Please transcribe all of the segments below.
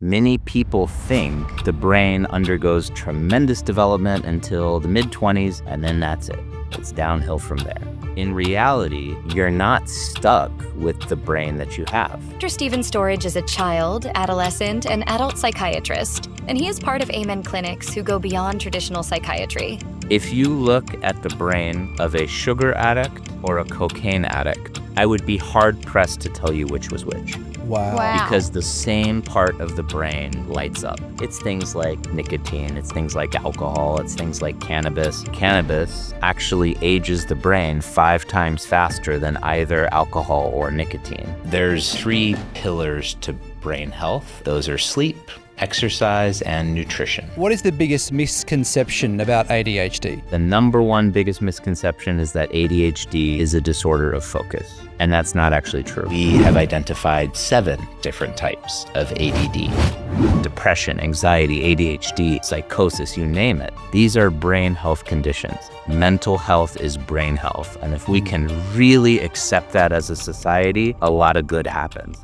Many people think the brain undergoes tremendous development until the mid-20s, and then that's it. It's downhill from there. In reality, you're not stuck with the brain that you have. Dr. Stephen Storage is a child, adolescent, and adult psychiatrist, and he is part of Amen clinics who go beyond traditional psychiatry. If you look at the brain of a sugar addict or a cocaine addict, I would be hard-pressed to tell you which was which. Wow. Because the same part of the brain lights up. It's things like nicotine, it's things like alcohol, it's things like cannabis. Cannabis actually ages the brain 5 times faster than either alcohol or nicotine. There's 3 pillars to brain health. Those are sleep, exercise, and nutrition. What is the biggest misconception about ADHD? The number one biggest misconception is that ADHD is a disorder of focus, and that's not actually true. We have identified 7 different types of ADD. Depression, anxiety, ADHD, psychosis, you name it. These are brain health conditions. Mental health is brain health, and if we can really accept that as a society, a lot of good happens.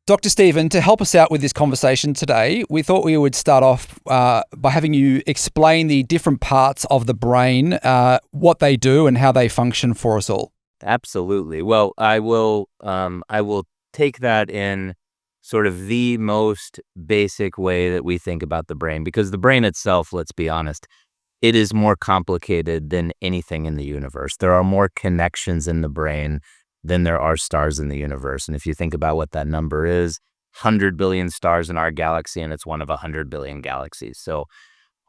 Dr. Stephen, to help us out with this conversation today, we thought we would start off by having you explain the different parts of the brain, what they do and how they function for us all. Absolutely. Well, I will take that in sort of the most basic way that we think about the brain, because the brain itself, let's be honest, it is more complicated than anything in the universe. There are more connections in the brain than there are stars in the universe. And if you think about what that number is, 100 billion stars in our galaxy, and it's one of 100 billion galaxies. So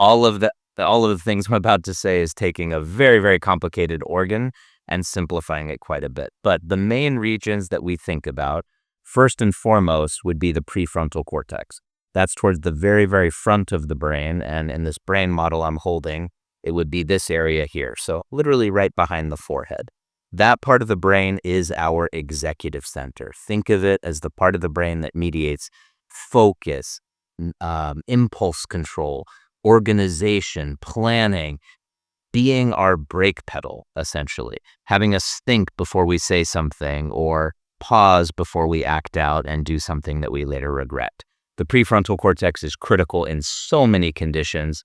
all of the things I'm about to say is taking a very, very complicated organ and simplifying it quite a bit. But the main regions that we think about, first and foremost, would be the prefrontal cortex. That's towards the very, very front of the brain. And in this brain model I'm holding, it would be this area here. So literally right behind the forehead. That part of the brain is our executive center. Think of it as the part of the brain that mediates focus, impulse control, organization, planning, being our brake pedal, essentially, having us think before we say something or pause before we act out and do something that we later regret. The prefrontal cortex is critical in so many conditions,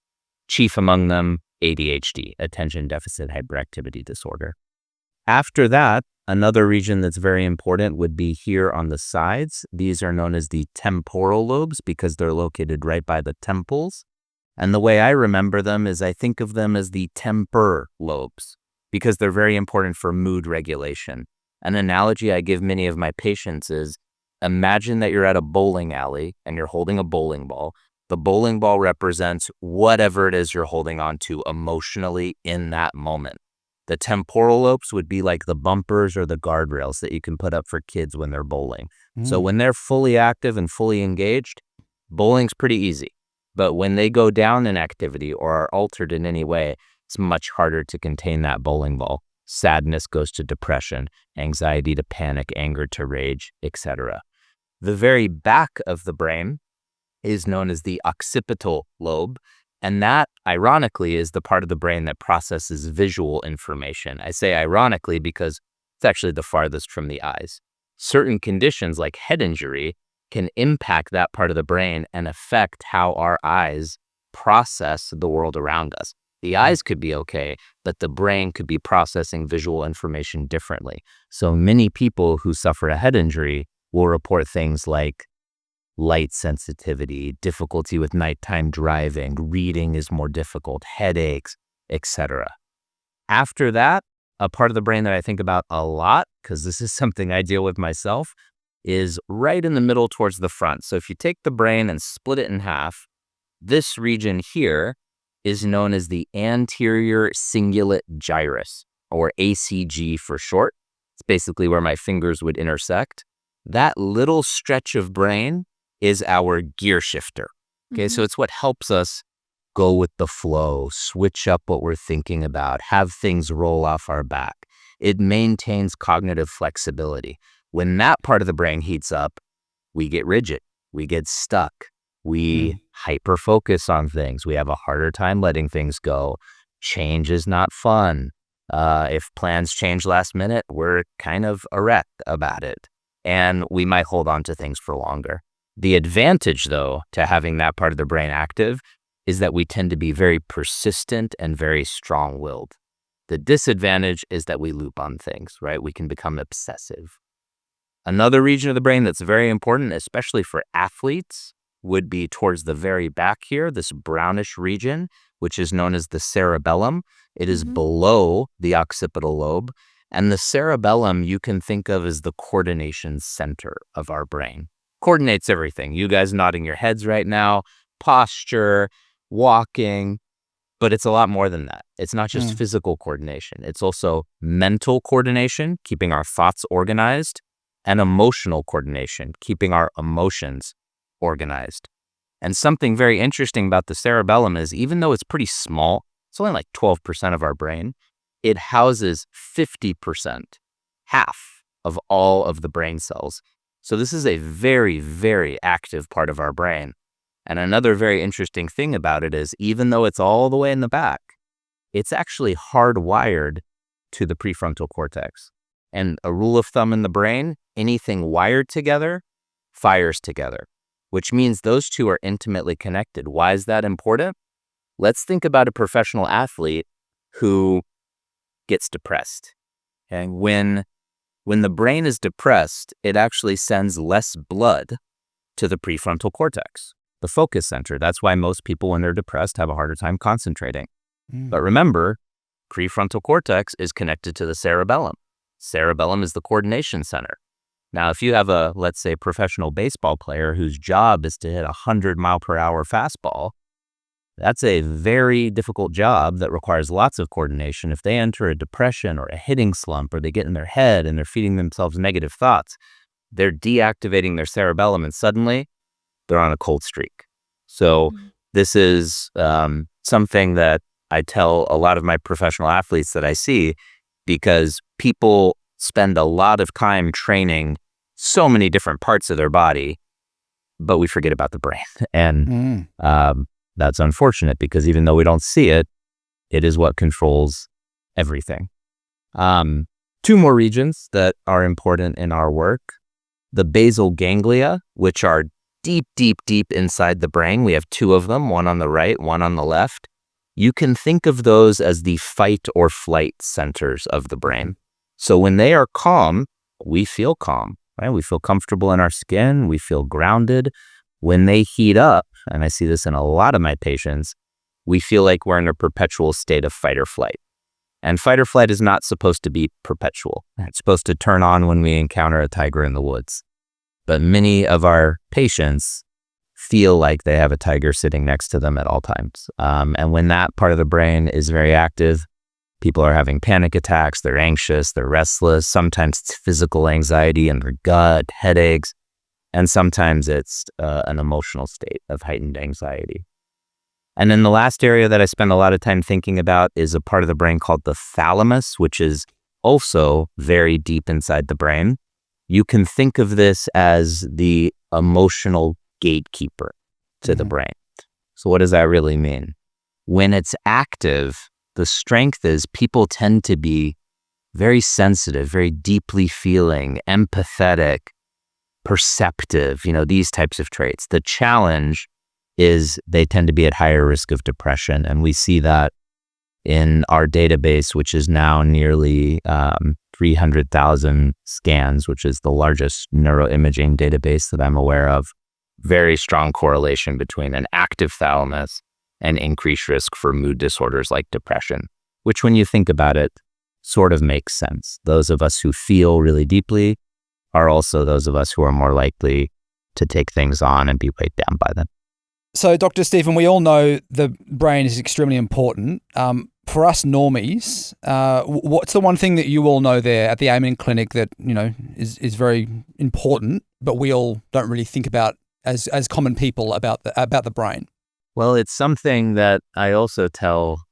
chief among them ADHD, attention deficit hyperactivity disorder. After that, another region that's very important would be here on the sides. These are known as the temporal lobes because they're located right by the temples. And the way I remember them is I think of them as the temper lobes because they're very important for mood regulation. An analogy I give many of my patients is imagine that you're at a bowling alley and you're holding a bowling ball. The bowling ball represents whatever it is you're holding on to emotionally in that moment. The temporal lobes would be like the bumpers or the guardrails that you can put up for kids when they're bowling. So when they're fully active and fully engaged, bowling's pretty easy. But when they go down in activity or are altered in any way, it's much harder to contain that bowling ball. Sadness goes to depression, anxiety to panic, anger to rage, etc. The very back of the brain is known as the occipital lobe. And that, ironically, is the part of the brain that processes visual information. I say ironically because it's actually the farthest from the eyes. Certain conditions like head injury can impact that part of the brain and affect how our eyes process the world around us. The eyes could be okay, but the brain could be processing visual information differently. So many people who suffer a head injury will report things like light sensitivity, difficulty with nighttime driving, reading is more difficult, headaches, etc. After that, a part of the brain that I think about a lot, because this is something I deal with myself, is right in the middle towards the front. So if you take the brain and split it in half, this region here is known as the anterior cingulate gyrus, or ACG for short. It's basically where my fingers would intersect. That little stretch of brain is our gear shifter. Okay, so it's what helps us go with the flow, switch up what we're thinking about, have things roll off our back. It maintains cognitive flexibility. When that part of the brain heats up, we get rigid, we get stuck, we hyper-focus on things, we have a harder time letting things go. Change is not fun. If plans change last minute, we're kind of erect about it, and we might hold on to things for longer. The advantage, though, to having that part of the brain active is that we tend to be very persistent and very strong-willed. The disadvantage is that we loop on things, right? We can become obsessive. Another region of the brain that's very important, especially for athletes, would be towards the very back here, this brownish region, which is known as the cerebellum. It is below the occipital lobe. And the cerebellum you can think of as the coordination center of our brain. Coordinates everything. You guys nodding your heads right now, posture, walking, but it's a lot more than that. It's not just physical coordination. It's also mental coordination, keeping our thoughts organized, and emotional coordination, keeping our emotions organized. And something very interesting about the cerebellum is even though it's pretty small, it's only like 12% of our brain, it houses 50%, half of all of the brain cells. So this is a very, very active part of our brain. And another very interesting thing about it is even though it's all the way in the back, it's actually hardwired to the prefrontal cortex. And a rule of thumb in the brain, anything wired together fires together, which means those two are intimately connected. Why is that important? Let's think about a professional athlete who gets depressed. And when the brain is depressed, it actually sends less blood to the prefrontal cortex, the focus center. That's why most people, when they're depressed, have a harder time concentrating. But remember, prefrontal cortex is connected to the cerebellum. Cerebellum is the coordination center. Now, if you have a, let's say, professional baseball player whose job is to hit a 100-mile-per-hour fastball, that's a very difficult job that requires lots of coordination. If they enter a depression or a hitting slump, or they get in their head and they're feeding themselves negative thoughts, they're deactivating their cerebellum and suddenly they're on a cold streak. So this is something that I tell a lot of my professional athletes that I see, because people spend a lot of time training so many different parts of their body, but we forget about the brain. And that's unfortunate because even though we don't see it, it is what controls everything. Two more regions that are important in our work: the basal ganglia, which are deep, deep, deep inside the brain. We have two of them, one on the right, one on the left. You can think of those as the fight or flight centers of the brain. So when they are calm, we feel calm, right? We feel comfortable in our skin. We feel grounded. When they heat up, and I see this in a lot of my patients, we feel like we're in a perpetual state of fight or flight. And fight or flight is not supposed to be perpetual. It's supposed to turn on when we encounter a tiger in the woods. But many of our patients feel like they have a tiger sitting next to them at all times. And when that part of the brain is very active, people are having panic attacks, they're anxious, they're restless. Sometimes it's physical anxiety in their gut, headaches, and sometimes it's an emotional state of heightened anxiety. And then the last area that I spend a lot of time thinking about is a part of the brain called the thalamus, which is also very deep inside the brain. You can think of this as the emotional gatekeeper to the brain. So what does that really mean? When it's active, the strength is people tend to be very sensitive, very deeply feeling, empathetic, perceptive, these types of traits. The challenge is they tend to be at higher risk of depression. And we see that in our database, which is now nearly 300,000 scans, which is the largest neuroimaging database that I'm aware of. Very strong correlation between an active thalamus and increased risk for mood disorders like depression, which when you think about it, sort of makes sense. Those of us who feel really deeply are also those of us who are more likely to take things on and be weighed down by them. So, Dr. Stephen, we all know the brain is extremely important. For us normies, what's the one thing that you all know there at the Amen Clinic that, is very important, but we all don't really think about as common people about the brain? Well, it's something that I also tell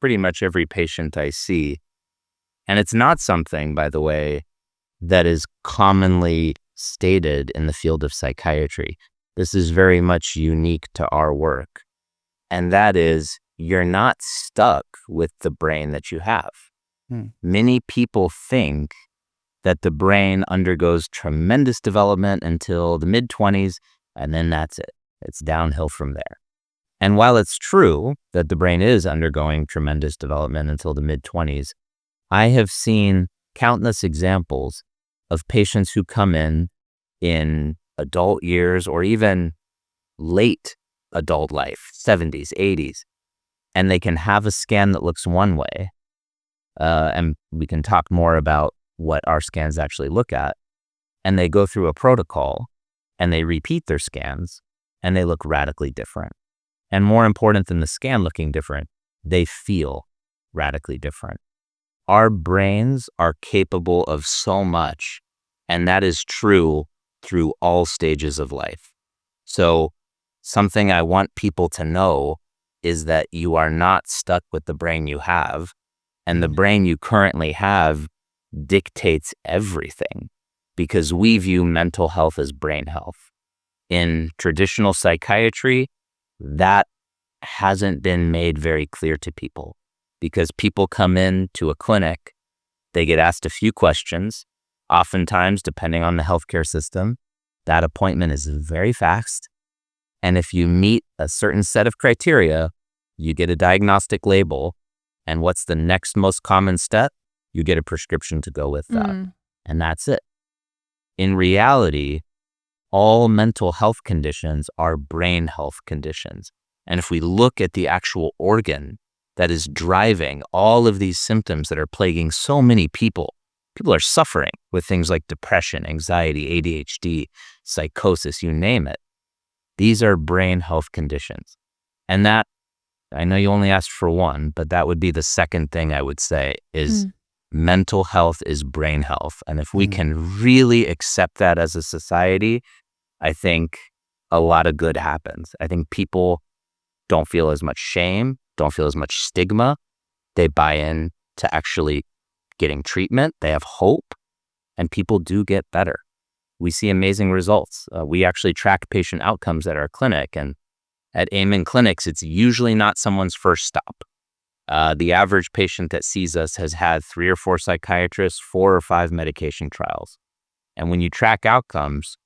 pretty much every patient I see. And it's not something, by the way, that is commonly stated in the field of psychiatry. This is very much unique to our work. And that is, you're not stuck with the brain that you have. Many people think that the brain undergoes tremendous development until the mid-20s, and then that's it. It's downhill from there. And while it's true that the brain is undergoing tremendous development until the mid-20s, I have seen countless examples of patients who come in adult years or even late adult life, 70s, 80s, and they can have a scan that looks one way. And we can talk more about what our scans actually look at. And they go through a protocol and they repeat their scans and they look radically different. And more important than the scan looking different, they feel radically different. Our brains are capable of so much, and that is true through all stages of life. So something I want people to know is that you are not stuck with the brain you have, and the brain you currently have dictates everything, because we view mental health as brain health. In traditional psychiatry, that hasn't been made very clear to people, because people come into a clinic, they get asked a few questions. Oftentimes, depending on the healthcare system, that appointment is very fast. And if you meet a certain set of criteria, you get a diagnostic label. And what's the next most common step? You get a prescription to go with that. And that's it. In reality, all mental health conditions are brain health conditions. And if we look at the actual organ that is driving all of these symptoms that are plaguing so many people, people are suffering with things like depression, anxiety, ADHD, psychosis, you name it. These are brain health conditions. And that, I know you only asked for one, but that would be the second thing I would say is mental health is brain health. And if we can really accept that as a society, I think a lot of good happens. I think people don't feel as much shame, don't feel as much stigma. They buy in to actually getting treatment. They have hope, and people do get better. We see amazing results. We actually track patient outcomes at our clinic, and at Amen Clinics, it's usually not someone's first stop. The average patient that sees us has had 3 or 4 psychiatrists, 4 or 5 medication trials. And when you track outcomes,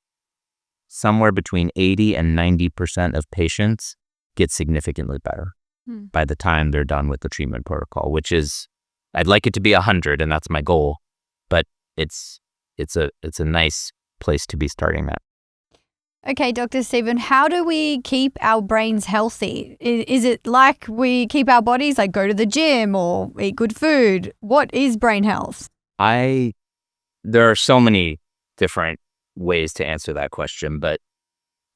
somewhere between 80 and 90% of patients get significantly better by the time they're done with the treatment protocol, which is, I'd like it to be 100, and that's my goal, but it's a nice place to be starting at. Okay, Dr. Stephen, how do we keep our brains healthy? Is it like we keep our bodies, like go to the gym or eat good food? What is brain health? There are so many different ways to answer that question, but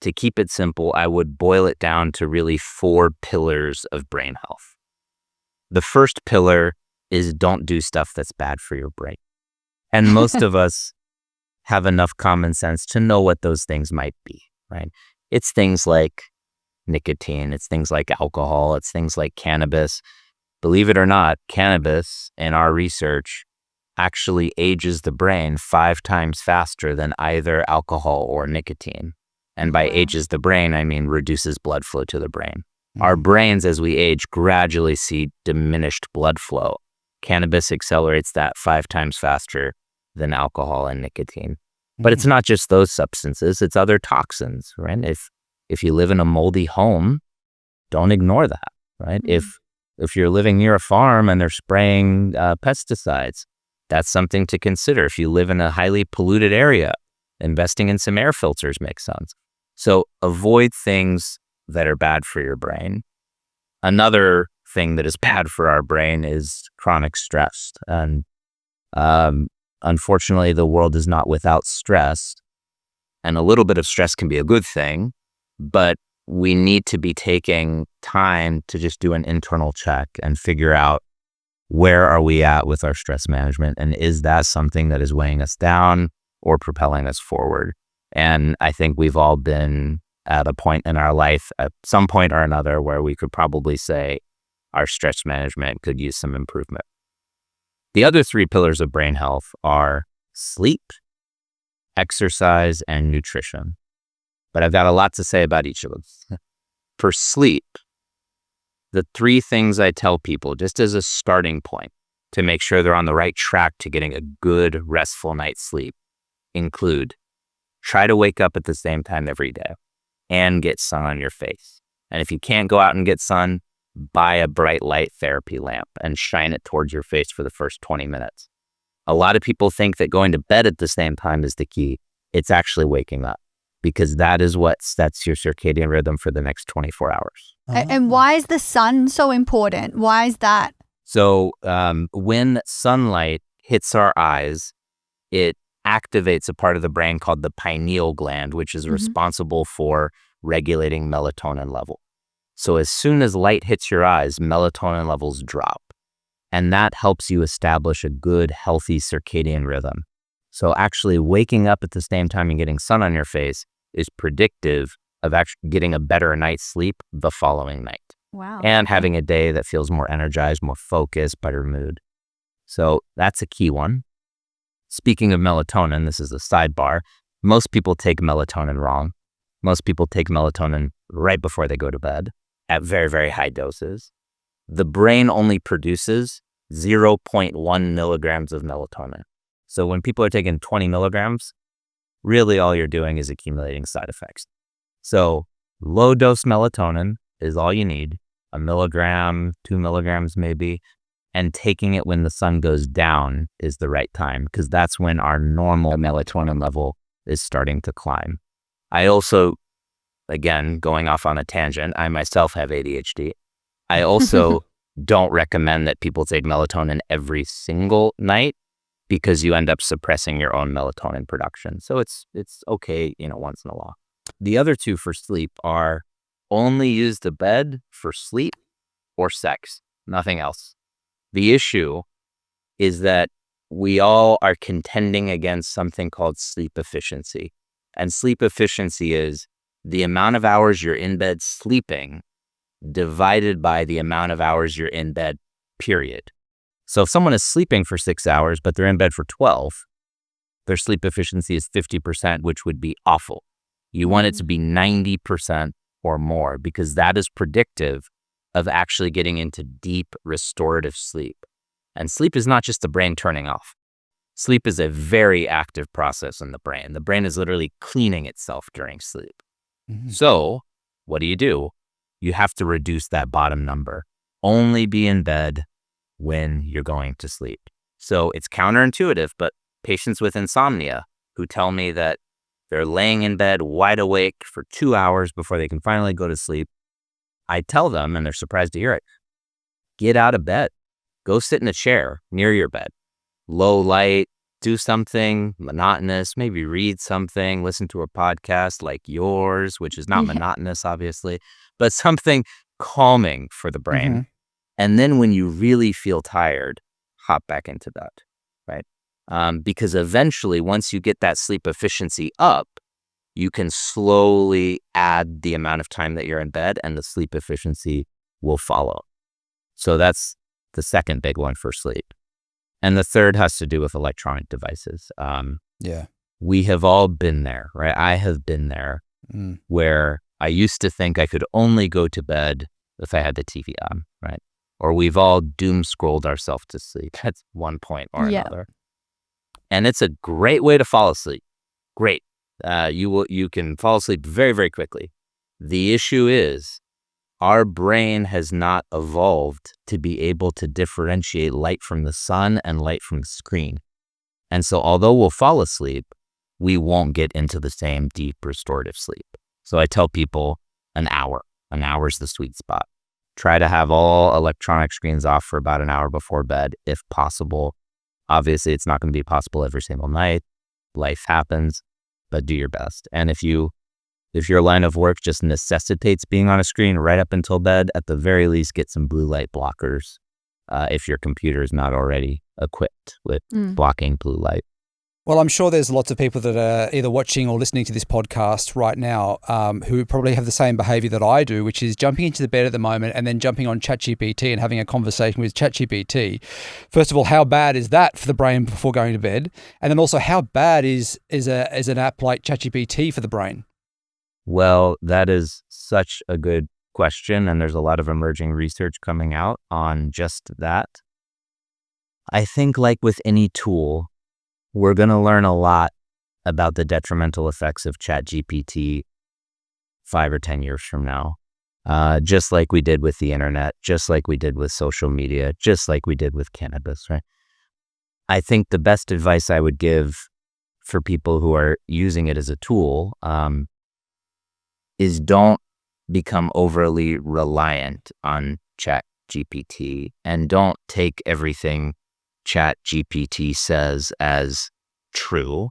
to keep it simple, I would boil it down to really 4 pillars of brain health. The first pillar is don't do stuff that's bad for your brain. And most of us have enough common sense to know what those things might be, right? It's things like nicotine, it's things like alcohol, it's things like cannabis. Believe it or not, cannabis in our research actually ages the brain 5 times faster than either alcohol or nicotine. And by ages the brain, I mean reduces blood flow to the brain. Our brains, as we age, gradually see diminished blood flow. Cannabis accelerates that 5 times faster than alcohol and nicotine. But it's not just those substances, it's other toxins, right? If you live in a moldy home, don't ignore that, right? If you're living near a farm and they're spraying pesticides, that's something to consider. If you live in a highly polluted area, investing in some air filters makes sense. So avoid things that are bad for your brain. Another thing that is bad for our brain is chronic stress. And unfortunately, the world is not without stress. And a little bit of stress can be a good thing, but we need to be taking time to just do an internal check and figure out where are we at with our stress management, and is that something that is weighing us down or propelling us forward? And I think we've all been at a point in our life at some point or another where we could probably say our stress management could use some improvement. The other 3 pillars of brain health are sleep, exercise, and nutrition. But I've got a lot to say about each of them. For sleep, the 3 things I tell people, just as a starting point to make sure they're on the right track to getting a good, restful night's sleep include try to wake up at the same time every day and get sun on your face. And if you can't go out and get sun, buy a bright light therapy lamp and shine it towards your face for the first 20 minutes. A lot of people think that going to bed at the same time is the key. It's actually waking up, because that is what sets your circadian rhythm for the next 24 hours. And why is the sun so important? Why is that? So when sunlight hits our eyes, it activates a part of the brain called the pineal gland, which is responsible for regulating melatonin level. So as soon as light hits your eyes, melatonin levels drop. And that helps you establish a good, healthy circadian rhythm. So actually waking up at the same time and getting sun on your face is predictive of actually getting a better night's sleep the following night. Wow. And having a day that feels more energized, more focused, better mood. So that's a key one. Speaking of melatonin, this is a sidebar. Most people take melatonin wrong. Most people take melatonin right before they go to bed at very, very high doses. The brain only produces 0.1 milligrams of melatonin. So when people are taking 20 milligrams, really all you're doing is accumulating side effects. So low dose melatonin is all you need, 1 milligram, 2 milligrams maybe, and taking it when the sun goes down is the right time, because that's when our normal melatonin level is starting to climb. I also, again, going off on a tangent, I myself have ADHD. I also don't recommend that people take melatonin every single night, because you end up suppressing your own melatonin production. So it's okay, once in a while. The other two for sleep are only use the bed for sleep or sex, nothing else. The issue is that we all are contending against something called sleep efficiency. And sleep efficiency is the amount of hours you're in bed sleeping divided by the amount of hours you're in bed, period. So if someone is sleeping for 6 hours, but they're in bed for 12, their sleep efficiency is 50%, which would be awful. You want it to be 90% or more, because that is predictive of actually getting into deep restorative sleep. And sleep is not just the brain turning off. Sleep is a very active process in the brain. The brain is literally cleaning itself during sleep. So what do? You have to reduce that bottom number. Only be in bed when you're going to sleep. So it's counterintuitive, but patients with insomnia who tell me that they're laying in bed wide awake for 2 hours before they can finally go to sleep, I tell them, and they're surprised to hear it, get out of bed. Go sit in a chair near your bed. Low light, do something monotonous, maybe read something, listen to a podcast like yours, which is not monotonous, obviously, but something calming for the brain. And then when you really feel tired, hop back into bed, right? Because eventually, once you get that sleep efficiency up, you can slowly add the amount of time that you're in bed, and the sleep efficiency will follow. So that's the second big one for sleep. And the third has to do with electronic devices. We have all been there, right? I have been there where I used to think I could only go to bed if I had the TV on, right? Or we've all doom scrolled ourselves to sleep at one point or another. And it's a great way to fall asleep. Great. You can fall asleep very, very quickly. The issue is our brain has not evolved to be able to differentiate light from the sun and light from the screen. And so although we'll fall asleep, we won't get into the same deep restorative sleep. So I tell people an hour. An hour is the sweet spot. Try to have all electronic screens off for about an hour before bed, if possible. Obviously, it's not going to be possible every single night. Life happens, but do your best. And if your line of work just necessitates being on a screen right up until bed, at the very least, get some blue light blockers if your computer is not already equipped with blocking blue light. Well, I'm sure there's lots of people that are either watching or listening to this podcast right now who probably have the same behavior that I do, which is jumping into the bed at the moment and then jumping on ChatGPT and having a conversation with ChatGPT. First of all, how bad is that for the brain before going to bed? And then also, how bad is an app like ChatGPT for the brain? Well, that is such a good question, and there's a lot of emerging research coming out on just that. I think like with any tool, we're going to learn a lot about the detrimental effects of ChatGPT 5 or 10 years from now. Just like we did with the internet, just like we did with social media, just like we did with cannabis, right? I think the best advice I would give for people who are using it as a tool is don't become overly reliant on ChatGPT, and don't take everything ChatGPT says as true.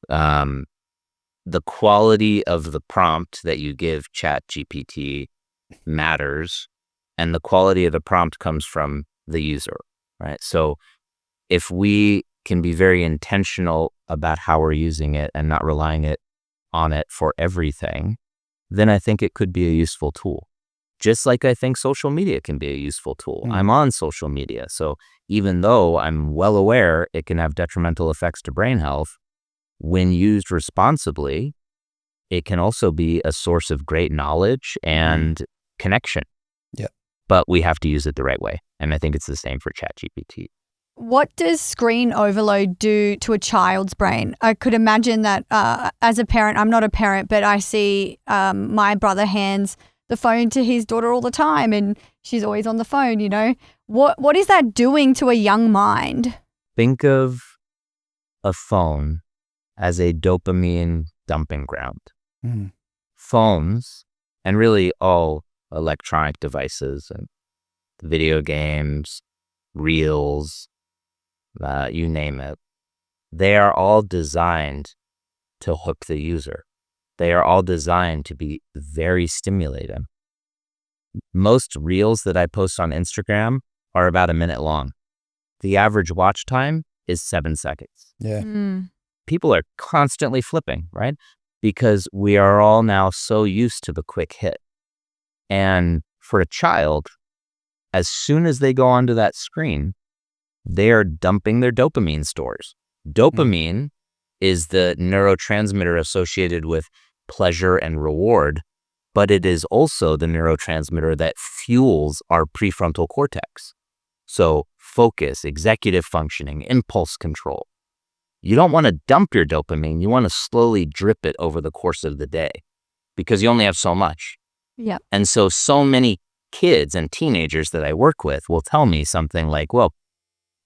The quality of the prompt that you give ChatGPT matters, and the quality of the prompt comes from the user, right? So if we can be very intentional about how we're using it and not relying on it for everything, then I think it could be a useful tool. Just like I think social media can be a useful tool. I'm on social media, so even though I'm well aware it can have detrimental effects to brain health, when used responsibly, it can also be a source of great knowledge and connection. Yeah. But we have to use it the right way. And I think it's the same for ChatGPT. What does screen overload do to a child's brain? I could imagine that as a parent, I'm not a parent, but I see my brother hands the phone to his daughter all the time, and she's always on the phone, you know. What is that doing to a young mind? Think of a phone as a dopamine dumping ground. Phones, and really all electronic devices and video games, reels, you name it, they are all designed to hook the user. They are all designed to be very stimulating. Most reels that I post on Instagram are about a minute long. The average watch time is 7 seconds. Yeah. People are constantly flipping, right? Because we are all now so used to the quick hit. And for a child, as soon as they go onto that screen, they are dumping their dopamine stores. Dopamine is the neurotransmitter associated with pleasure and reward, but it is also the neurotransmitter that fuels our prefrontal cortex. So focus, executive functioning, impulse control. You don't want to dump your dopamine. You want to slowly drip it over the course of the day because you only have so much. Yeah. And so many kids and teenagers that I work with will tell me something like, well,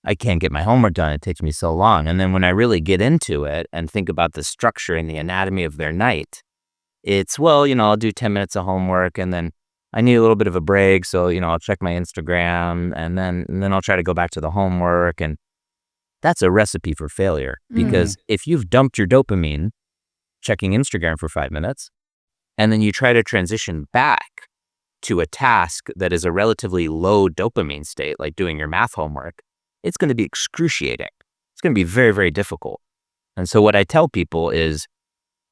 I can't get my homework done. It takes me so long. And then when I really get into it and think about the structure and the anatomy of their night, it's, well, I'll do 10 minutes of homework and then I need a little bit of a break. So, I'll check my Instagram and then I'll try to go back to the homework. And that's a recipe for failure because if you've dumped your dopamine checking Instagram for 5 minutes and then you try to transition back to a task that is a relatively low dopamine state, like doing your math homework, it's going to be excruciating. It's going to be very, very difficult. And so what I tell people is,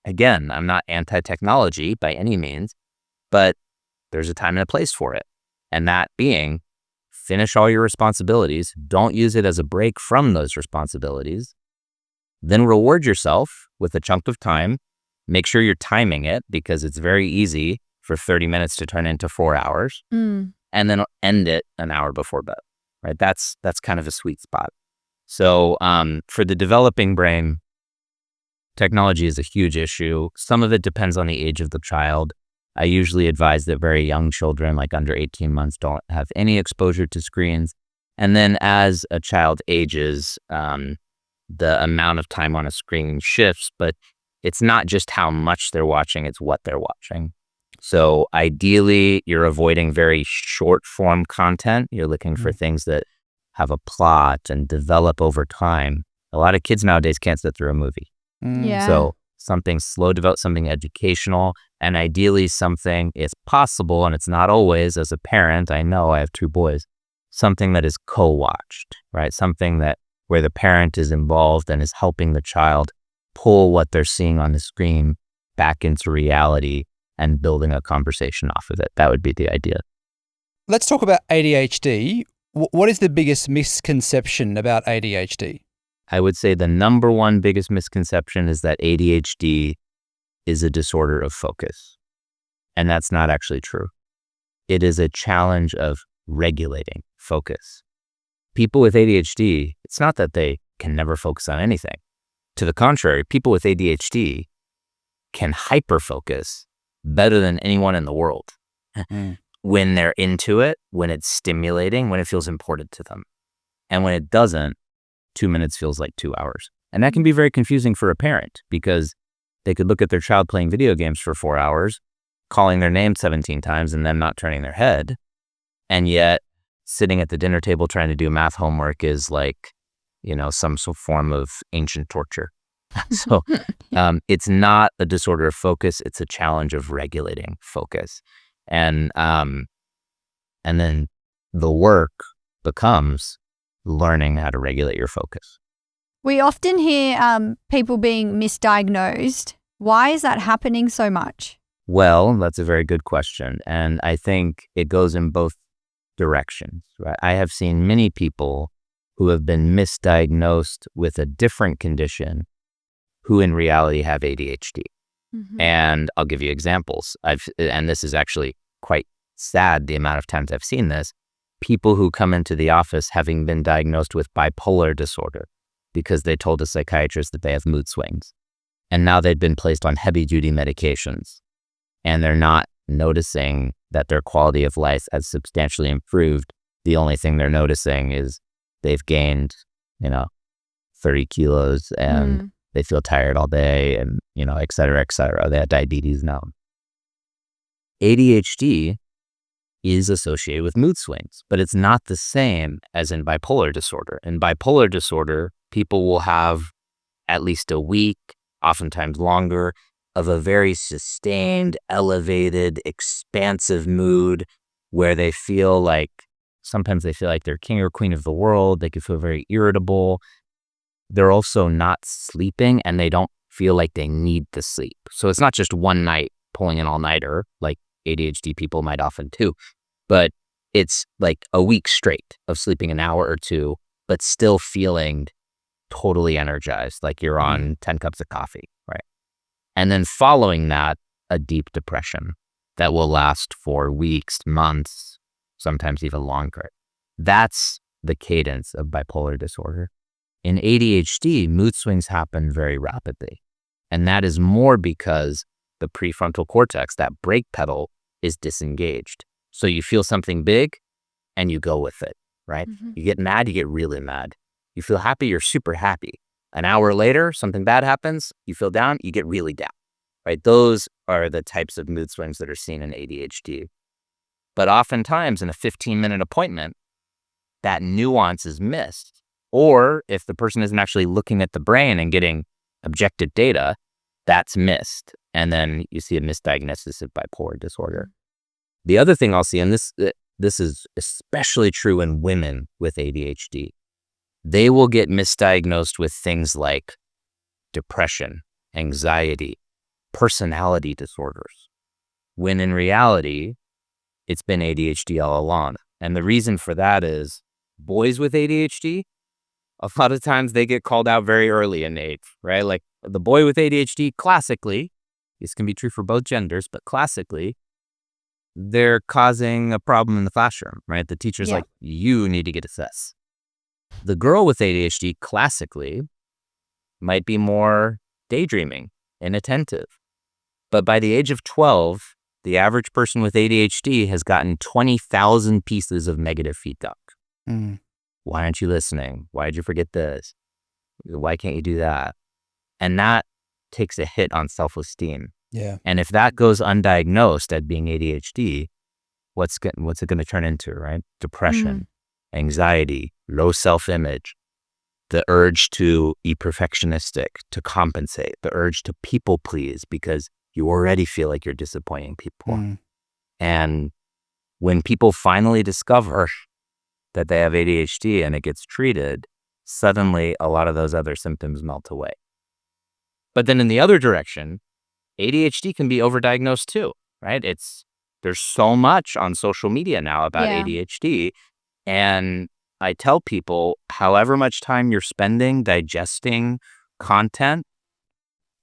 again, I'm not anti-technology by any means, but there's a time and a place for it. And that being, finish all your responsibilities. Don't use it as a break from those responsibilities. Then reward yourself with a chunk of time. Make sure you're timing it because it's very easy for 30 minutes to turn into 4 hours. And then end it an hour before bed. Right? That's kind of a sweet spot. So for the developing brain, technology is a huge issue. Some of it depends on the age of the child. I usually advise that very young children, like under 18 months, don't have any exposure to screens. And then as a child ages, the amount of time on a screen shifts, but it's not just how much they're watching, it's what they're watching. So ideally, you're avoiding very short form content. You're looking for things that have a plot and develop over time. A lot of kids nowadays can't sit through a movie. Yeah. So something slow develop, something educational, and ideally something is possible, and it's not always, as a parent, I know I have 2 boys, something that is co-watched, right? Something that where the parent is involved and is helping the child pull what they're seeing on the screen back into reality and building a conversation off of it. That would be the idea. Let's talk about ADHD. What is the biggest misconception about ADHD? I would say the number one biggest misconception is that ADHD is a disorder of focus. And that's not actually true. It is a challenge of regulating focus. People with ADHD, it's not that they can never focus on anything. To the contrary, people with ADHD can hyper-focus better than anyone in the world when they're into it, when it's stimulating, when it feels important to them. And when it doesn't, 2 minutes feels like 2 hours. And that can be very confusing for a parent because they could look at their child playing video games for 4 hours, calling their name 17 times and then not turning their head. And yet sitting at the dinner table trying to do math homework is like, some form of ancient torture. So it's not a disorder of focus. It's a challenge of regulating focus. And then the work becomes learning how to regulate your focus. We often hear people being misdiagnosed. Why is that happening so much? Well, that's a very good question. And I think it goes in both directions, right? I have seen many people who have been misdiagnosed with a different condition who in reality have ADHD. And I'll give you examples. And this is actually quite sad, the amount of times I've seen this. People who come into the office having been diagnosed with bipolar disorder because they told a psychiatrist that they have mood swings. And now they've been placed on heavy-duty medications. And they're not noticing that their quality of life has substantially improved. The only thing they're noticing is they've gained, 30 kilos and they feel tired all day and, et cetera, et cetera. They have diabetes now. ADHD is associated with mood swings, but it's not the same as in bipolar disorder. In bipolar disorder, people will have at least a week, oftentimes longer, of a very sustained, elevated, expansive mood where they feel like, sometimes they feel like they're king or queen of the world. They can feel very irritable. They're also not sleeping and they don't feel like they need to sleep. So it's not just one night pulling an all-nighter like ADHD people might often do, but it's like a week straight of sleeping an hour or two, but still feeling totally energized, like you're on 10 cups of coffee, right? And then following that, a deep depression that will last for weeks, months, sometimes even longer. That's the cadence of bipolar disorder. In ADHD, mood swings happen very rapidly. And that is more because the prefrontal cortex, that brake pedal, is disengaged. So you feel something big and you go with it, right? You get mad, you get really mad. You feel happy, you're super happy. An hour later, something bad happens, you feel down, you get really down, right? Those are the types of mood swings that are seen in ADHD. But oftentimes in a 15-minute appointment, that nuance is missed. Or if the person isn't actually looking at the brain and getting objective data, that's missed. And then you see a misdiagnosis of bipolar disorder. The other thing I'll see, and this is especially true in women with ADHD, they will get misdiagnosed with things like depression, anxiety, personality disorders, when in reality, it's been ADHD all along. And the reason for that is boys with ADHD, a lot of times they get called out very early in age, right? Like the boy with ADHD, classically, this can be true for both genders, but classically, they're causing a problem in the classroom, right? The teacher's like, you need to get assessed. The girl with ADHD, classically, might be more daydreaming, inattentive. But by the age of 12, the average person with ADHD has gotten 20,000 pieces of negative feedback. Why aren't you listening? Why did you forget this? Why can't you do that? And that takes a hit on self-esteem. Yeah. And if that goes undiagnosed at being ADHD, what's it going to turn into, right? Depression, anxiety, low self-image, the urge to be perfectionistic, to compensate, the urge to people please because you already feel like you're disappointing people. And when people finally discover that they have ADHD and it gets treated, suddenly a lot of those other symptoms melt away. But then in the other direction, ADHD can be overdiagnosed too, right? There's so much on social media now about ADHD. And I tell people, however much time you're spending digesting content,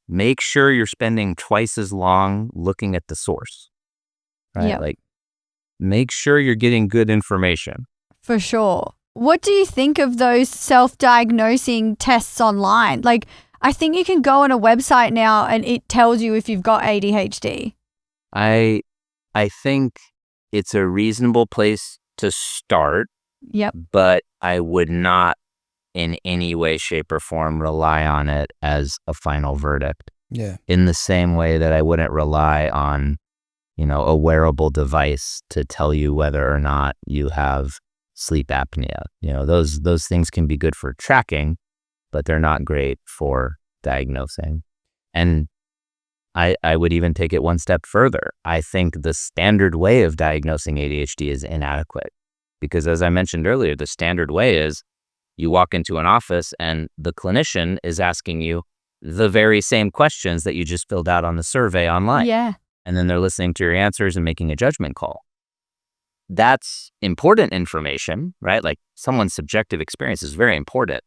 make sure you're spending twice as long looking at the source, right? Like, make sure you're getting good information. For sure. what do you think of those self-diagnosing tests online? Like, I think you can go on a website now and it tells you if you've got ADHD. I think it's a reasonable place to start, Yep. but I would not in any way, shape, or form rely on it as a final verdict. Yeah. In the same way that I wouldn't rely on, a wearable device to tell you whether or not you have sleep apnea. Those things can be good for tracking, but they're not great for diagnosing. And I would even take it one step further. I think the standard way of diagnosing ADHD is inadequate because, as I mentioned earlier, the standard way is you walk into an office and the clinician is asking you the very same questions that you just filled out on the survey online. Yeah. And then they're listening to your answers and making a judgment call. That's important information, right? Like someone's subjective experience is very important.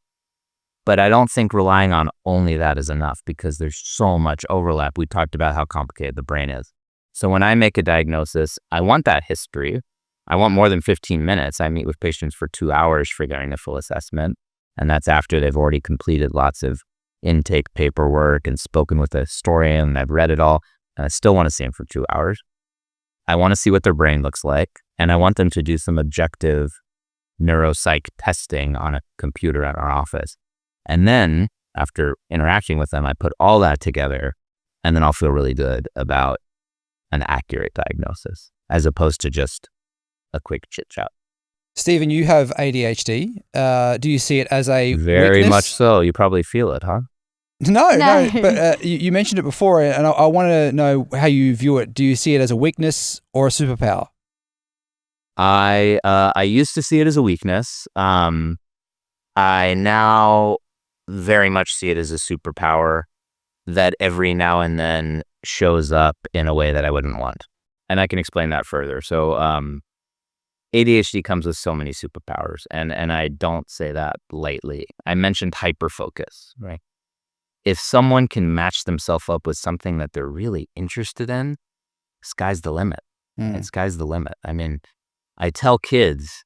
But I don't think relying on only that is enough because there's so much overlap. We talked about how complicated the brain is. So when I make a diagnosis, I want that history. I want more than 15 minutes. I meet with patients for 2 hours for getting the full assessment. And that's after they've already completed lots of intake paperwork and spoken with a historian. And I've read it all. And I still want to see them for 2 hours. I want to see what their brain looks like. And I want them to do some objective neuropsych testing on a computer at our office. And then after interacting with them, I put all that together and then I'll feel really good about an accurate diagnosis as opposed to just a quick chit chat. Stephen, you have ADHD. Do you see it as a Very weakness? much so. You probably feel it, huh? No. No. But you mentioned it before, and I want to know how you view it. Do you see it as a weakness or a superpower? I used to see it as a weakness. I now very much see it as a superpower that every now and then shows up in a way that I wouldn't want. And I can explain that further. So ADHD comes with so many superpowers, and I don't say that lightly. I mentioned hyperfocus, right? If someone can match themselves up with something that they're really interested in, sky's the limit. And sky's the limit. I mean, I tell kids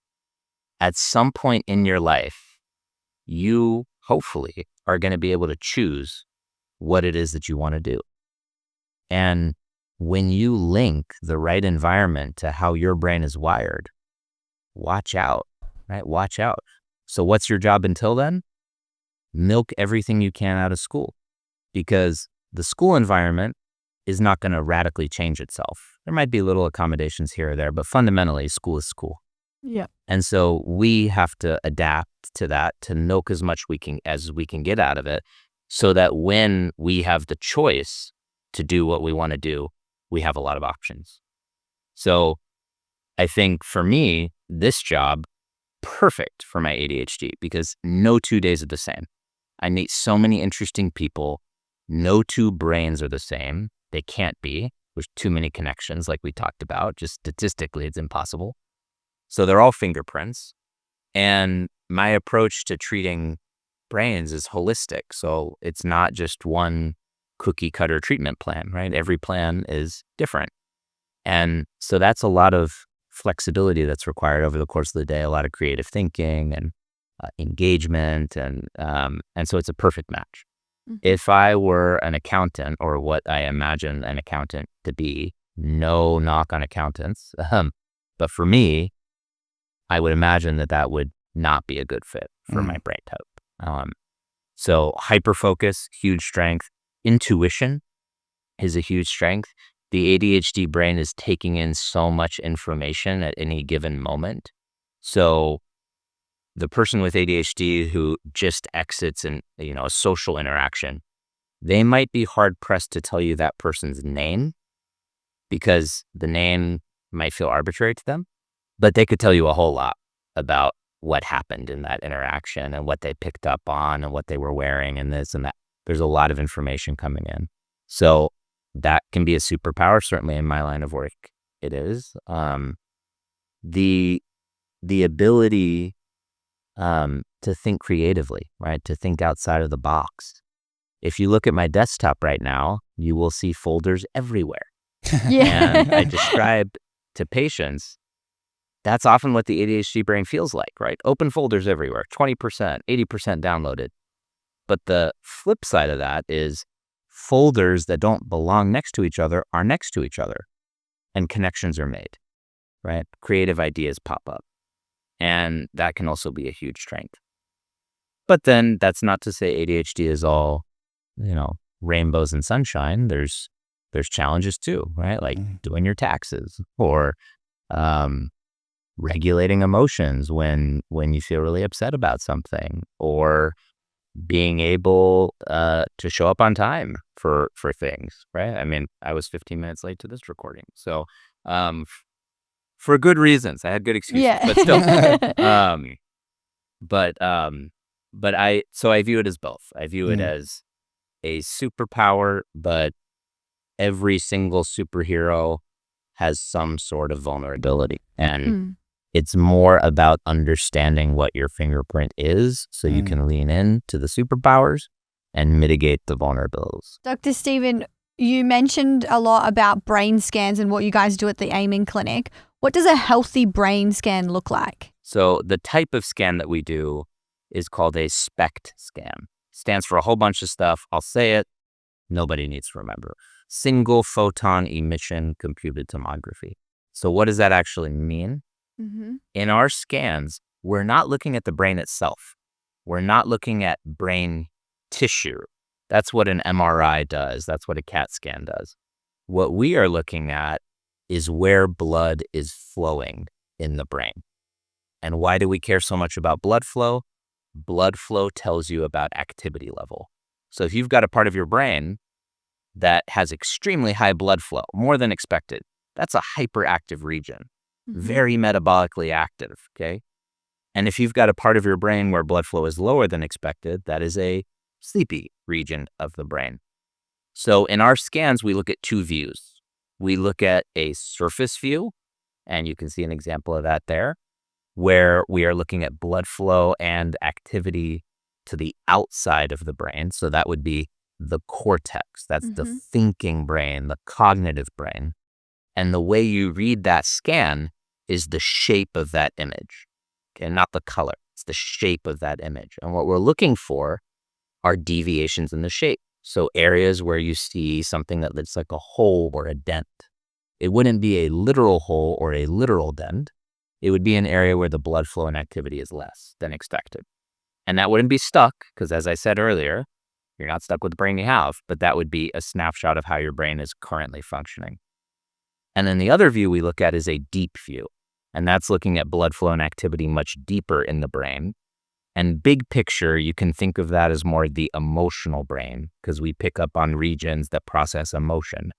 at some point in your life, you hopefully are going to be able to choose what it is that you want to do. And when you link the right environment to how your brain is wired, watch out, right? Watch out. So what's your job until then? Milk everything you can out of school, because the school environment is not going to radically change itself. There might be little accommodations here or there, but fundamentally, school is school. Yeah. And so we have to adapt to that, to milk as much as we can get out of it, so that when we have the choice to do what we want to do, we have a lot of options. So I think for me, this job, perfect for my ADHD, because no 2 days are the same. I meet so many interesting people. No two brains are the same. They can't be. There's too many connections, like we talked about. Just statistically, it's impossible. So they're all fingerprints. And my approach to treating brains is holistic. So it's not just one cookie cutter treatment plan, right? Every plan is different. And so that's a lot of flexibility that's required over the course of the day, a lot of creative thinking and engagement. And so it's a perfect match. If I were an accountant, or what I imagine an accountant to be, no knock on accountants, but for me, I would imagine that would not be a good fit for my brain type. So hyperfocus, huge strength. Intuition is a huge strength. The ADHD brain is taking in so much information at any given moment. So the person with ADHD who just exits a social interaction, they might be hard pressed to tell you that person's name because the name might feel arbitrary to them, but they could tell you a whole lot about what happened in that interaction and what they picked up on and what they were wearing and this and that. There's a lot of information coming in. So that can be a superpower. Certainly in my line of work, it is. The ability to think creatively, right? To think outside of the box. If you look at my desktop right now, you will see folders everywhere. Yeah. And I describe to patients, That's often what the ADHD brain feels like, right? Open folders everywhere, 20%, 80% downloaded. But the flip side of that is folders that don't belong next to each other are next to each other and connections are made, right? Creative ideas pop up. And that can also be a huge strength. But then that's not to say ADHD is all, rainbows and sunshine. There's challenges too, right? Like doing your taxes or regulating emotions when you feel really upset about something, or being able to show up on time for things, right? I mean, I was 15 minutes late to this recording, so for good reasons. I had good excuses, Yeah. but still, but I view it as both. I view it as a superpower, but every single superhero has some sort of vulnerability, and it's more about understanding what your fingerprint is so you can lean in to the superpowers and mitigate the vulnerabilities. Dr. Stephen, you mentioned a lot about brain scans and what you guys do at the Amen Clinic. What does a healthy brain scan look like? So the type of scan that we do is called a SPECT scan. Stands for a whole bunch of stuff. I'll say it. Nobody needs to remember. Single photon emission computed tomography. So what does that actually mean? In our scans, we're not looking at the brain itself. We're not looking at brain tissue. That's what an MRI does. That's what a CAT scan does. What we are looking at is where blood is flowing in the brain. And why do we care so much about blood flow? Blood flow tells you about activity level. So if you've got a part of your brain that has extremely high blood flow, more than expected, that's a hyperactive region. Very metabolically active, okay? And if you've got a part of your brain where blood flow is lower than expected, that is a sleepy region of the brain. So in our scans, we look at two views. We look at a surface view, and you can see an example of that there, where we are looking at blood flow and activity to the outside of the brain. So that would be the cortex. That's the thinking brain, the cognitive brain. And the way you read that scan is the shape of that image, okay? Not the color. It's the shape of that image. And what we're looking for are deviations in the shape. So areas where you see something that looks like a hole or a dent. It wouldn't be a literal hole or a literal dent. It would be an area where the blood flow and activity is less than expected. And that wouldn't be stuck, because as I said earlier, you're not stuck with the brain you have, but that would be a snapshot of how your brain is currently functioning. And then the other view we look at is a deep view. And that's looking at blood flow and activity much deeper in the brain. And big picture, you can think of that as more the emotional brain, because we pick up on regions that process emotion.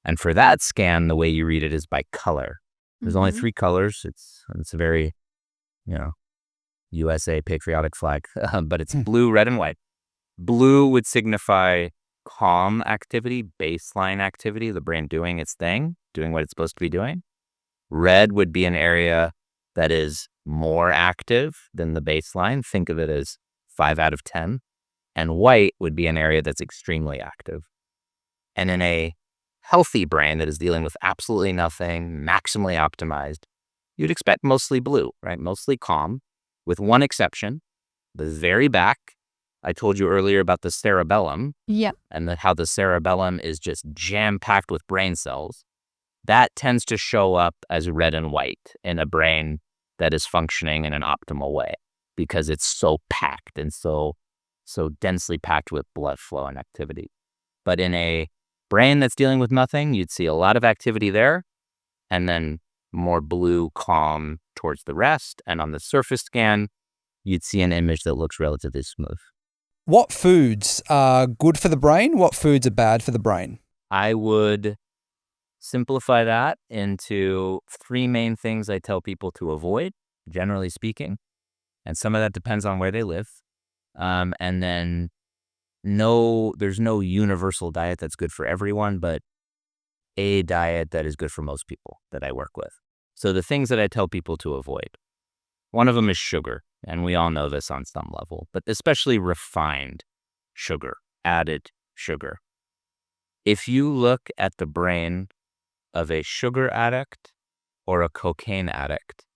And for that scan, the way you read it is by color. There's only 3 colors. It's a very, USA patriotic flag, but it's blue, red, and white. Blue would signify calm activity, baseline activity, the brain doing its thing, doing what it's supposed to be doing. Red would be an area that is more active than the baseline. Think of it as 5 out of 10. And white would be an area that's extremely active. And in a healthy brain that is dealing with absolutely nothing, maximally optimized, you'd expect mostly blue, right? Mostly calm, with one exception, the very back. I told you earlier about the cerebellum. Yep. And how the cerebellum is just jam-packed with brain cells. That tends to show up as red and white in a brain that is functioning in an optimal way, because it's so packed and so densely packed with blood flow and activity. But in a brain that's dealing with nothing, you'd see a lot of activity there, and then more blue, calm towards the rest. And on the surface scan, you'd see an image that looks relatively smooth. What foods are good for the brain? What foods are bad for the brain? I would simplify that into 3 main things I tell people to avoid, generally speaking. And some of that depends on where they live. And then there's no universal diet that's good for everyone, but a diet that is good for most people that I work with. So the things that I tell people to avoid, one of them is sugar. And we all know this on some level, but especially refined sugar, added sugar. If you look at the brain of a sugar addict or a cocaine addict,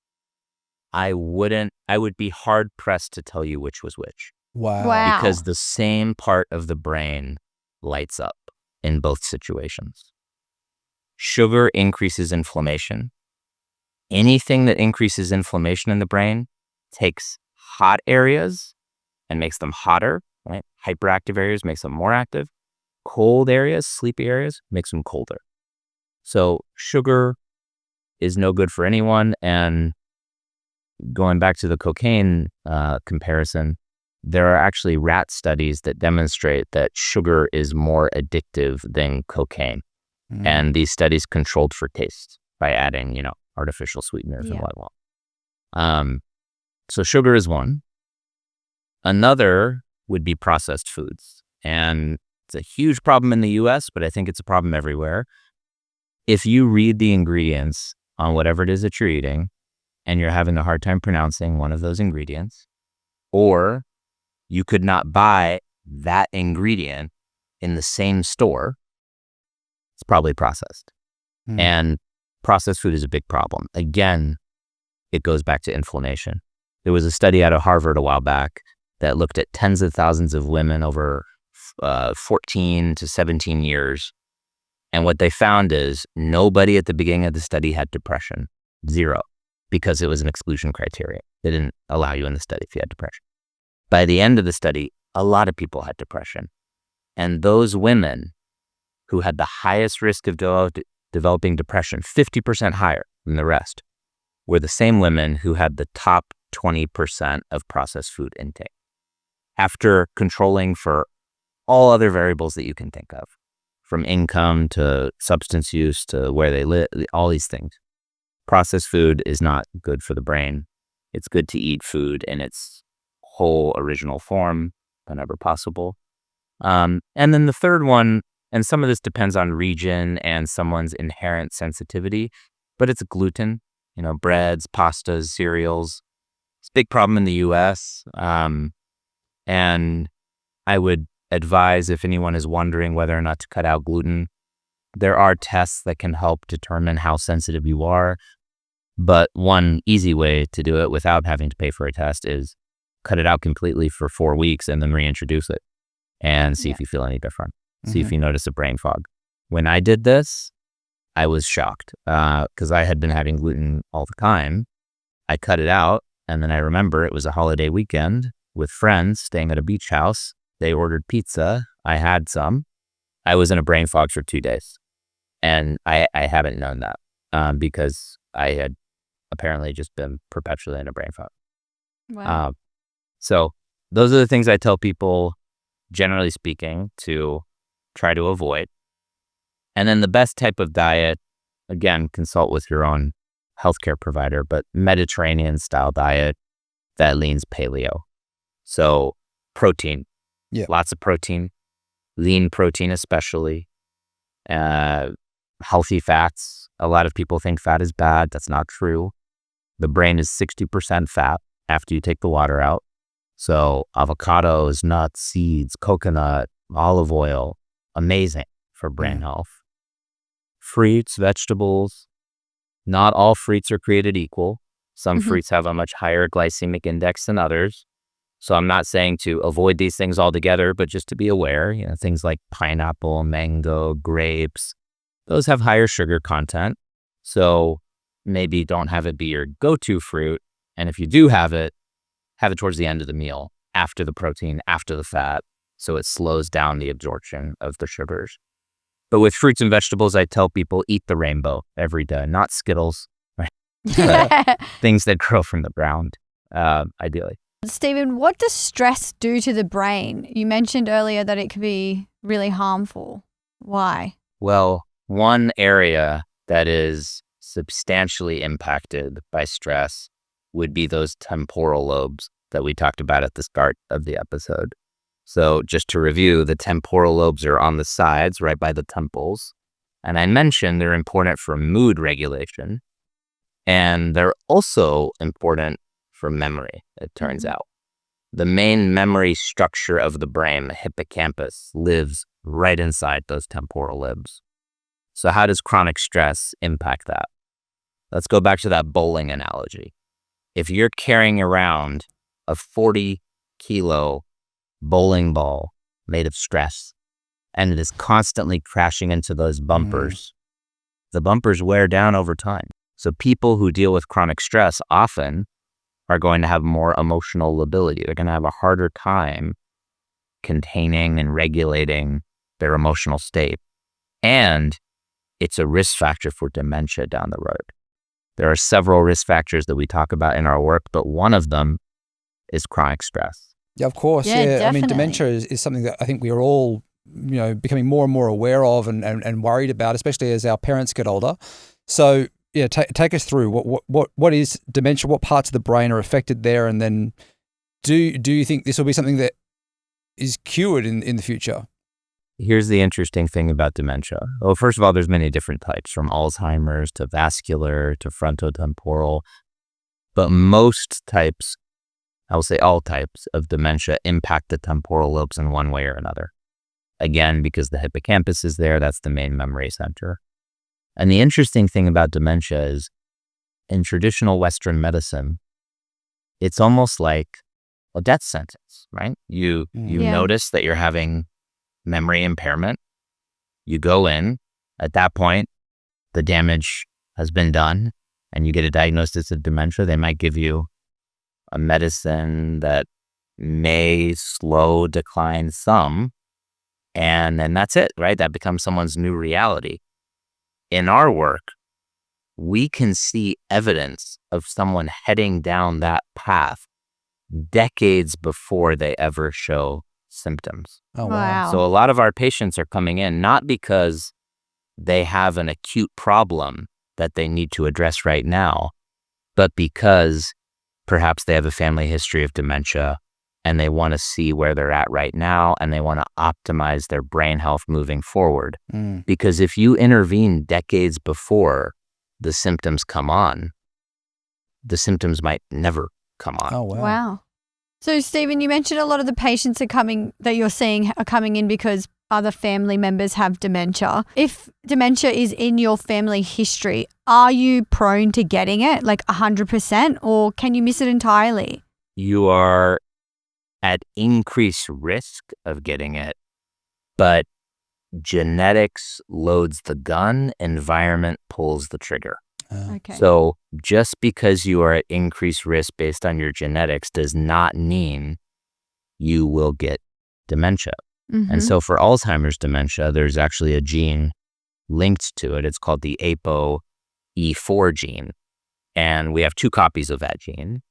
I would be hard pressed to tell you which was which. Wow. Because the same part of the brain lights up in both situations. Sugar increases inflammation. Anything that increases inflammation in the brain takes hot areas and makes them hotter, right? Hyperactive areas makes them more active. Cold areas, sleepy areas, makes them colder. So sugar is no good for anyone. And going back to the cocaine comparison, there are actually rat studies that demonstrate that sugar is more addictive than cocaine. And these studies controlled for taste by adding, artificial sweeteners and whatnot. So sugar is one. Another would be processed foods. And it's a huge problem in the US, but I think it's a problem everywhere. If you read the ingredients on whatever it is that you're eating, and you're having a hard time pronouncing one of those ingredients, or you could not buy that ingredient in the same store, it's probably processed. And processed food is a big problem. Again, it goes back to inflammation. There was a study out of Harvard a while back that looked at tens of thousands of women over 14 to 17 years. And what they found is nobody at the beginning of the study had depression. Zero. Because it was an exclusion criteria. They didn't allow you in the study if you had depression. By the end of the study, a lot of people had depression. And those women who had the highest risk of developing depression, 50% higher than the rest, were the same women who had the top 20% of processed food intake. After controlling for all other variables that you can think of, from income to substance use to where they live, all these things. Processed food is not good for the brain. It's good to eat food in its whole original form whenever possible. And then the third one, and some of this depends on region and someone's inherent sensitivity, but it's gluten, breads, pastas, cereals. It's a big problem in the US. And I would advise, if anyone is wondering whether or not to cut out gluten, there are tests that can help determine how sensitive you are. But one easy way to do it without having to pay for a test is cut it out completely for 4 weeks and then reintroduce it and see if you feel any different. See if you notice a brain fog. When I did this, I was shocked because I had been having gluten all the time. I cut it out, and then I remember it was a holiday weekend with friends staying at a beach house. They ordered pizza. I had some. I was in a brain fog for 2 days. And I haven't known that because I had apparently just been perpetually in a brain fog. Wow. So those are the things I tell people, generally speaking, to try to avoid. And then the best type of diet, again, consult with your own healthcare provider, but Mediterranean style diet that leans paleo. So protein, lots of protein, lean protein especially, healthy fats. A lot of people think fat is bad. That's not true. The brain is 60% fat after you take the water out. So avocados, nuts, seeds, coconut, olive oil, amazing for brain health. Fruits, vegetables. Not all fruits are created equal. Some fruits have a much higher glycemic index than others. So I'm not saying to avoid these things altogether, but just to be aware, things like pineapple, mango, grapes, those have higher sugar content. So maybe don't have it be your go-to fruit. And if you do have it towards the end of the meal, after the protein, after the fat, so it slows down the absorption of the sugars. But with fruits and vegetables, I tell people eat the rainbow every day, not Skittles, right? Things that grow from the ground, ideally. Stephen, what does stress do to the brain? You mentioned earlier that it could be really harmful. Why? Well, one area that is substantially impacted by stress would be those temporal lobes that we talked about at the start of the episode. So just to review, the temporal lobes are on the sides, right by the temples. And I mentioned they're important for mood regulation. And they're also important for memory, it turns out. The main memory structure of the brain, the hippocampus, lives right inside those temporal lobes. So how does chronic stress impact that? Let's go back to that bowling analogy. if you're carrying around a 40-kilo bowling ball made of stress and it is constantly crashing into those bumpers, the bumpers wear down over time. So people who deal with chronic stress often are going to have more emotional lability. They're going to have a harder time containing and regulating their emotional state. And it's a risk factor for dementia down the road. There are several risk factors that we talk about in our work, but one of them is chronic stress. Yeah, of course. Yeah, I mean, definitely. dementia is something that I think we are all, becoming more and more aware of and worried about, especially as our parents get older. So, yeah, take us through what is dementia? What parts of the brain are affected there? And then do you think this will be something that is cured in the future? Here's the interesting thing about dementia. Well, first of all, there's many different types, from Alzheimer's to vascular to frontotemporal. But most types, I will say all types of dementia, impact the temporal lobes in one way or another. Again, because the hippocampus is there, that's the main memory center. And the interesting thing about dementia is, in traditional Western medicine, it's almost like a death sentence, right? You Yeah. notice that you're having memory impairment. You go in. At that point, the damage has been done, and you get a diagnosis of dementia. They might give you a medicine that may slow decline some, and then that's it, right? That becomes someone's new reality. In our work, we can see evidence of someone heading down that path decades before they ever show symptoms. Oh, Wow. So a lot of our patients are coming in not because they have an acute problem that they need to address right now, but because perhaps they have a family history of dementia and they want to see where they're at right now, and they want to optimize their brain health moving forward. Because if you intervene decades before the symptoms come on, the symptoms might never come on. Oh, wow. Wow. So, Stephen, you mentioned a lot of the patients that you're seeing are coming in because other family members have dementia. If dementia is in your family history, are you prone to getting it, like 100%, or can you miss it entirely? You are at increased risk of getting it, but genetics loads the gun, environment pulls the trigger. Okay. So just because you are at increased risk based on your genetics does not mean you will get dementia. And so for Alzheimer's dementia, there's actually a gene linked to it. It's called the ApoE4 gene. And we have 2 copies of that gene.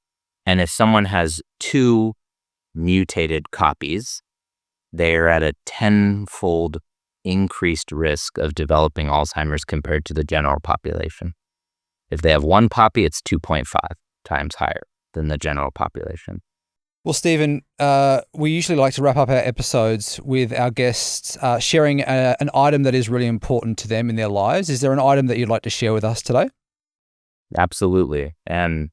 And if someone has 2 mutated copies, they are at a 10-fold increased risk of developing Alzheimer's compared to the general population. If they have 1 copy, it's 2.5 times higher than the general population. Well, Stephen, we usually like to wrap up our episodes with our guests sharing an item that is really important to them in their lives. Is there an item that you'd like to share with us today? Absolutely. And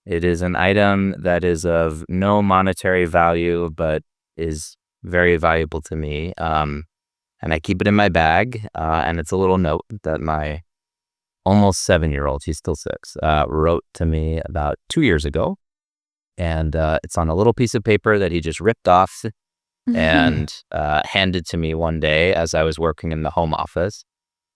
it is an item that is of no monetary value, but is very valuable to me. And I keep it in my bag. And it's a little note that my almost 7-year-old, he's still 6, wrote to me about 2 years ago. And it's on a little piece of paper that he just ripped off and handed to me one day as I was working in the home office.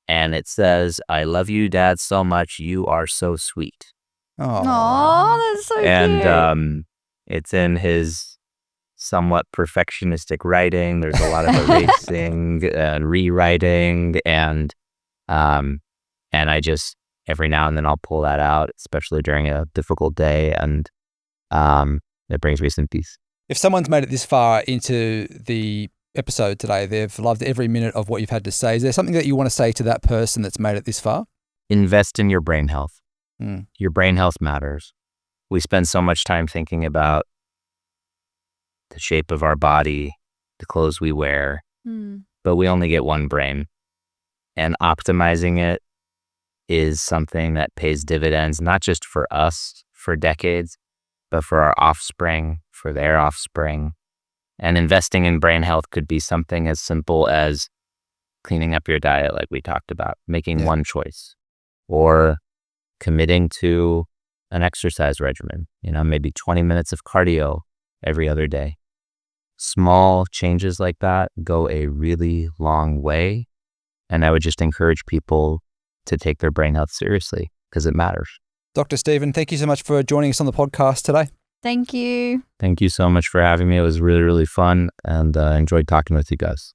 And it says, "I love you, Dad, so much. You are so sweet." Oh, that's so cute. And it's in his somewhat perfectionistic writing. There's a lot of erasing and rewriting. And I just, every now and then I'll pull that out, especially during a difficult day. And it brings me some peace. If someone's made it this far into the episode today, they've loved every minute of what you've had to say. Is there something that you want to say to that person that's made it this far? Invest in your brain health. Your brain health matters. We spend so much time thinking about the shape of our body, the clothes we wear, but we only get one brain. And optimizing it is something that pays dividends, not just for us for decades, but for our offspring, for their offspring. And investing in brain health could be something as simple as cleaning up your diet, like we talked about, making one choice, or committing to an exercise regimen, maybe 20 minutes of cardio every other day. Small changes like that go a really long way. And I would just encourage people to take their brain health seriously because it matters. Dr. Stephen, thank you so much for joining us on the podcast today. Thank you. Thank you so much for having me. It was really, really fun and enjoyed talking with you guys.